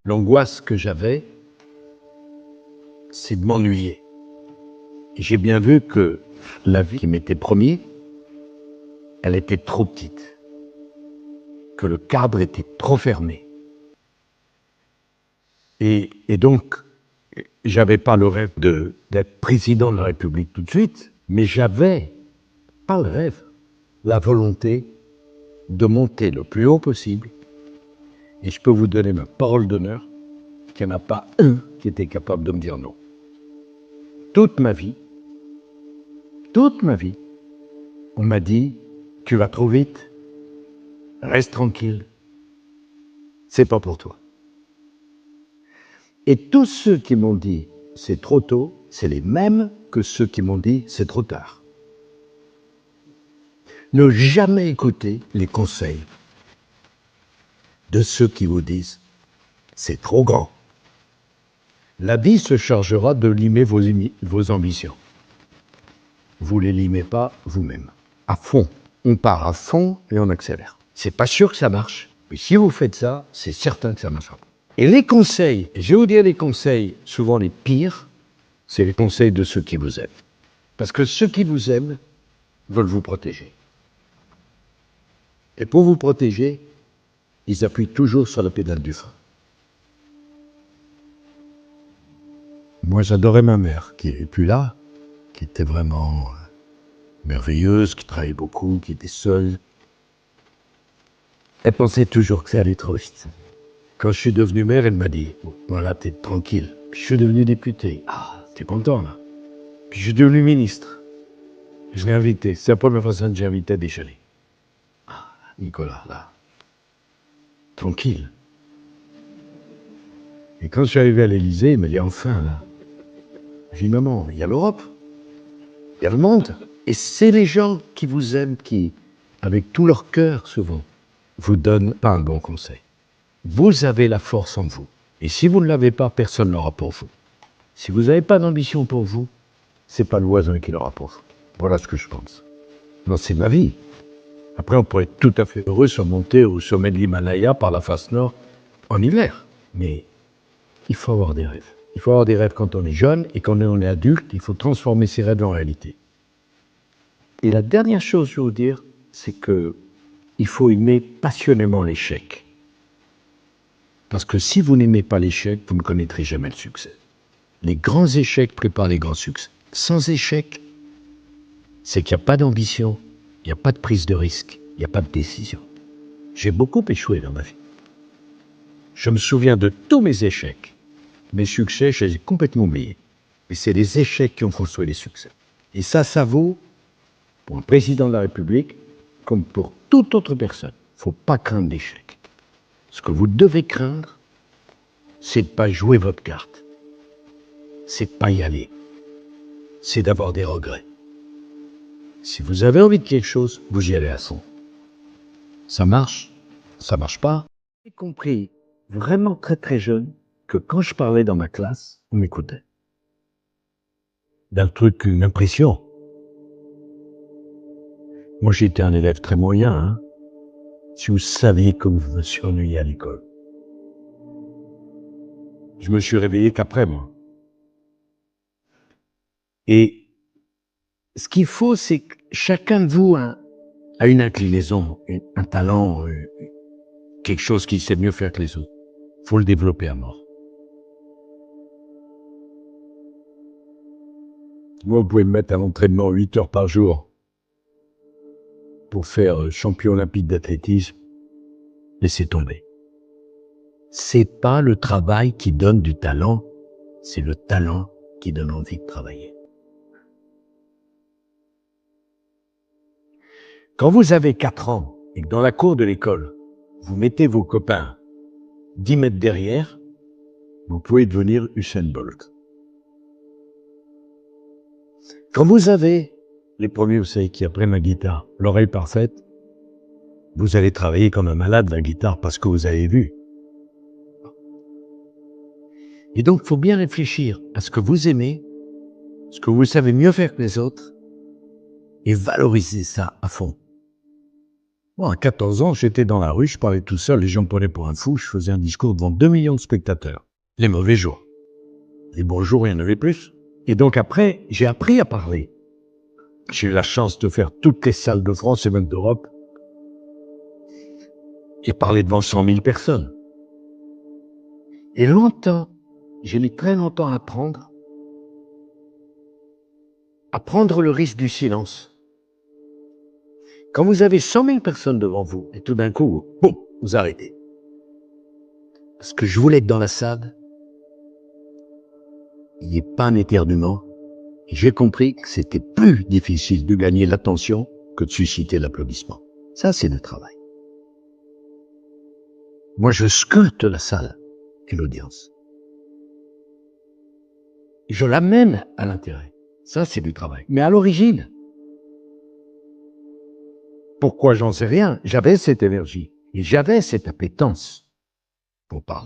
L'angoisse que j'avais, c'est de m'ennuyer. Et j'ai bien vu que la vie qui m'était promise, elle était trop petite, que le cadre était trop fermé. Et donc, j'avais pas le rêve d'être président de la République tout de suite, mais j'avais, pas le rêve, la volonté de monter le plus haut possible. Et je peux vous donner ma parole d'honneur qu'il n'y en a pas un qui était capable de me dire non. Toute ma vie, on m'a dit, tu vas trop vite, reste tranquille, c'est pas pour toi. Et tous ceux qui m'ont dit, c'est trop tôt, c'est les mêmes que ceux qui m'ont dit, c'est trop tard. Ne jamais écouter les conseils de ceux qui vous disent, c'est trop grand. La vie se chargera de limer vos ambitions. Vous ne les limez pas vous-même. À fond. On part à fond et on accélère. C'est pas sûr que ça marche. Mais si vous faites ça, c'est certain que ça marchera. Et les conseils, et je vais vous dire les conseils, souvent les pires, c'est les conseils de ceux qui vous aiment. Parce que ceux qui vous aiment veulent vous protéger. Et pour vous protéger, ils appuient toujours sur la pédale du frein. Moi, j'adorais ma mère, qui n'est plus là, qui était vraiment merveilleuse, qui travaillait beaucoup, qui était seule. Elle pensait toujours que ça allait trop vite. Quand je suis devenu maire, elle m'a dit, voilà, t'es tranquille. Puis je suis devenu député. Ah, t'es content, là. Puis je suis devenu ministre. Je l'ai invité. C'est la première fois que j'ai invité à déjeuner. Ah, Nicolas, là. Tranquille. Et quand je suis arrivé à l'Élysée, il m'a dit, enfin, là. J'ai dit, maman, il y a l'Europe. Il y a le monde. Et c'est les gens qui vous aiment, qui, avec tout leur cœur, souvent, vous donnent pas un bon conseil. Vous avez la force en vous. Et si vous ne l'avez pas, personne ne l'aura pour vous. Si vous n'avez pas d'ambition pour vous, c'est pas le voisin qui l'aura pour vous. Voilà ce que je pense. Non, c'est ma vie. Après, on pourrait être tout à fait heureux de monter au sommet de l'Himalaya par la face nord en hiver. Mais il faut avoir des rêves. Il faut avoir des rêves quand on est jeune, et quand on est adulte, il faut transformer ses rêves en réalité. Et la dernière chose que je veux vous dire, c'est que il faut aimer passionnément l'échec. Parce que si vous n'aimez pas l'échec, vous ne connaîtrez jamais le succès. Les grands échecs préparent les grands succès. Sans échec, c'est qu'il n'y a pas d'ambition, il n'y a pas de prise de risque, il n'y a pas de décision. J'ai beaucoup échoué dans ma vie. Je me souviens de tous mes échecs. Mes succès, je les ai complètement oubliés. Mais c'est les échecs qui ont construit les succès. Et ça vaut pour un président de la République comme pour toute autre personne. Il ne faut pas craindre l'échec. Ce que vous devez craindre, c'est de ne pas jouer votre carte. C'est de ne pas y aller. C'est d'avoir des regrets. Si vous avez envie de quelque chose, vous y allez à fond. Ça marche pas. J'ai compris vraiment très très jeune que quand je parlais dans ma classe, on m'écoutait. D'un truc, une impression. Moi, j'étais un élève très moyen, hein. Si vous saviez comme je me suis ennuyé à l'école. Je me suis réveillé qu'après, moi. Et ce qu'il faut, c'est que chacun de vous a une inclinaison, un talent, quelque chose qu'il sait mieux faire que les autres. Il faut le développer à mort. Moi, vous pouvez me mettre à l'entraînement 8 heures par jour pour faire champion olympique d'athlétisme. Laissez tomber. C'est pas le travail qui donne du talent, c'est le talent qui donne envie de travailler. Quand vous avez 4 ans et que dans la cour de l'école, vous mettez vos copains 10 mètres derrière, vous pouvez devenir Usain Bolt. Quand vous avez, les premiers, vous savez, qui apprennent la guitare, l'oreille parfaite, vous allez travailler comme un malade de la guitare parce que vous avez vu. Et donc, il faut bien réfléchir à ce que vous aimez, ce que vous savez mieux faire que les autres, et valoriser ça à fond. Moi, à 14 ans, j'étais dans la rue, je parlais tout seul, les gens me prenaient pour un fou, je faisais un discours devant 2 millions de spectateurs. Les mauvais jours. Les bons jours, il y en avait plus. Et donc après, j'ai appris à parler. J'ai eu la chance de faire toutes les salles de France et même d'Europe et parler devant 100 000 personnes. Et longtemps, j'ai mis très longtemps à prendre le risque du silence. Quand vous avez 100 000 personnes devant vous, et tout d'un coup, boum, vous arrêtez. Parce que je voulais être dans la salle, il n'y ait pas un éternuement. Et j'ai compris que c'était plus difficile de gagner l'attention que de susciter l'applaudissement. Ça, c'est le travail. Moi, je scrute la salle et l'audience. Je l'amène à l'intérêt. Ça, c'est du travail. Mais à l'origine, pourquoi j'en sais rien, j'avais cette énergie et j'avais cette appétence pour parler.